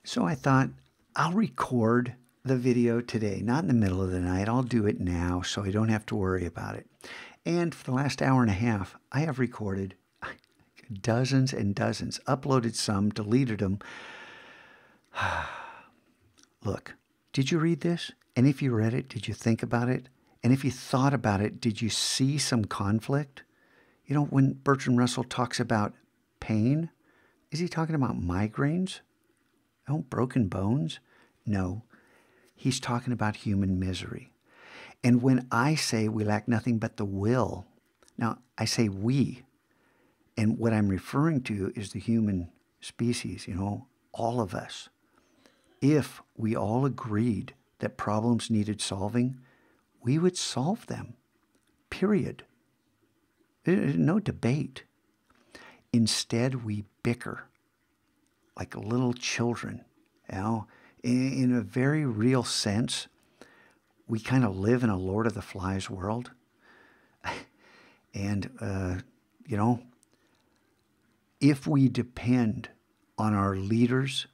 So I thought I'll record the video today, not in the middle of the night. I'll do it now so I don't have to worry about it. And for the last hour and a half, I have recorded dozens and dozens, uploaded some, deleted them. Look, did you read this? And if you read it, did you think about it? And if you thought about it, did you see some conflict? You know, when Bertrand Russell talks about pain, is he talking about migraines? Oh, broken bones? No, he's talking about human misery. And when I say we lack nothing but the will, now I say we, and what I'm referring to is the human species, all of us. If we all agreed that problems needed solving, we would solve them, period. No debate. Instead, we bicker like little children. In a very real sense, we kind of live in a Lord of the Flies world. And, if we depend on our leaders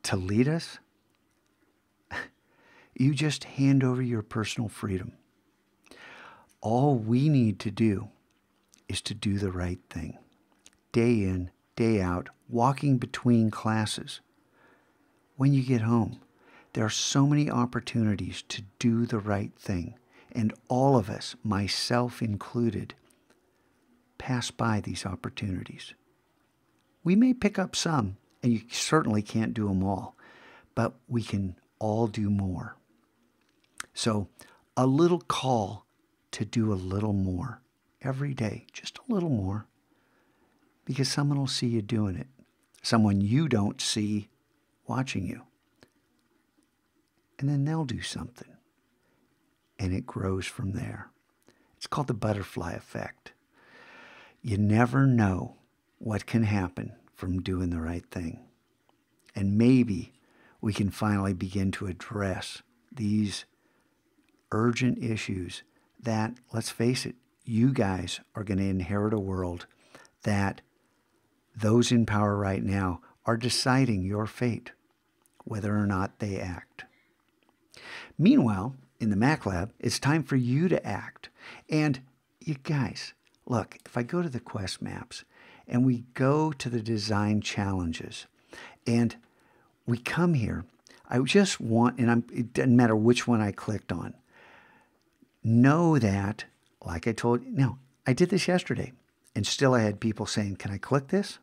to lead us, you just hand over your personal freedom. All we need to do is to do the right thing. Day in, day out, walking between classes. When you get home, there are so many opportunities to do the right thing. And all of us, myself included, pass by these opportunities. We may pick up some, and you certainly can't do them all, but we can all do more. So a little call to do a little more every day, just a little more, because someone will see you doing it. Someone you don't see watching you. And then they'll do something. And it grows from there. It's called the butterfly effect. You never know what can happen from doing the right thing. And maybe we can finally begin to address these urgent issues that, let's face it, you guys are going to inherit a world that those in power right now are deciding your fate, whether or not they act. Meanwhile, in the Mac Lab, it's time for you to act. And you guys, look, if I go to the quest maps and we go to the design challenges and we come here, I just want, and it doesn't matter which one I clicked on, know that, like I told you, no, I did this yesterday and still I had people saying, can I click this?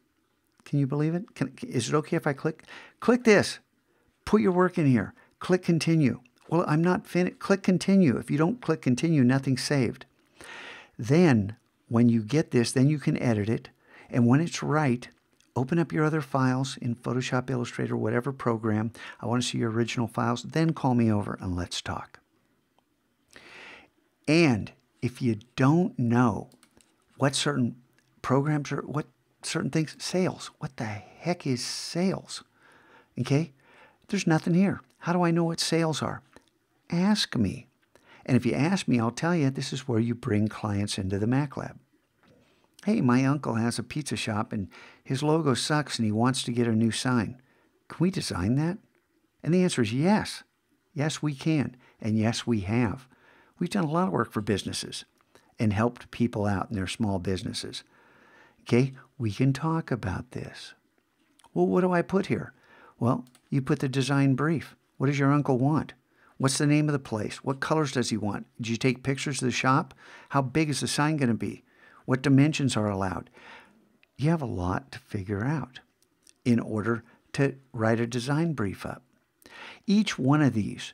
Can you believe it? Is it okay if I click? Click this. Put your work in here. Click continue. Well, I'm not finished. Click continue. If you don't click continue, nothing's saved. Then when you get this, then you can edit it. And when it's right, open up your other files in Photoshop, Illustrator, whatever program. I want to see your original files. Then call me over and let's talk. And if you don't know what certain programs are, what certain things, sales. What the heck is sales? Okay? There's nothing here. How do I know what sales are? Ask me. And if you ask me, I'll tell you this is where you bring clients into the Mac Lab. Hey, my uncle has a pizza shop and his logo sucks and he wants to get a new sign. Can we design that? And the answer is yes. Yes, we can. And yes, we have. We've done a lot of work for businesses and helped people out in their small businesses. Okay, we can talk about this. Well, what do I put here? Well, you put the design brief. What does your uncle want? What's the name of the place? What colors does he want? Did you take pictures of the shop? How big is the sign going to be? What dimensions are allowed? You have a lot to figure out in order to write a design brief up. Each one of these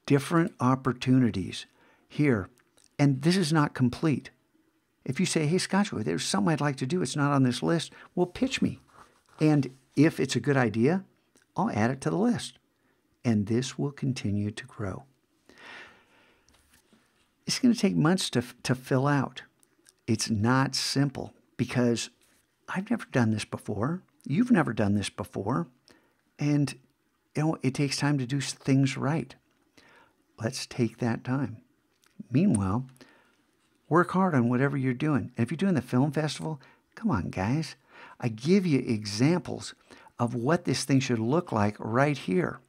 different opportunities here, and this is not complete. If you say, hey, Scotchwood, there's something I'd like to do, it's not on this list, well, pitch me. And if it's a good idea, I'll add it to the list. And this will continue to grow. It's going to take months to fill out. It's not simple because I've never done this before. You've never done this before. And, it takes time to do things right. Let's take that time. Meanwhile, work hard on whatever you're doing. And if you're doing the film festival, come on, guys. I give you examples of what this thing should look like right here.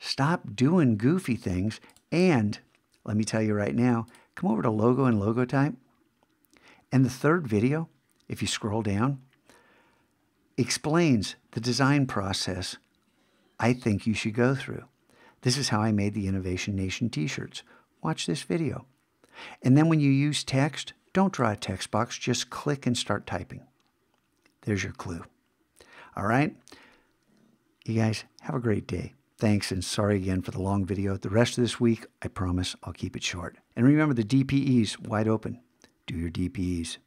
Stop doing goofy things. And let me tell you right now, come over to logo and logo type. And the third video, if you scroll down, explains the design process I think you should go through. This is how I made the Innovation Nation t-shirts. Watch this video. And then when you use text, don't draw a text box, just click and start typing. There's your clue. All right? You guys, have a great day. Thanks, and sorry again for the long video. The rest of this week, I promise I'll keep it short. And remember, the DPE's wide open. Do your DPEs.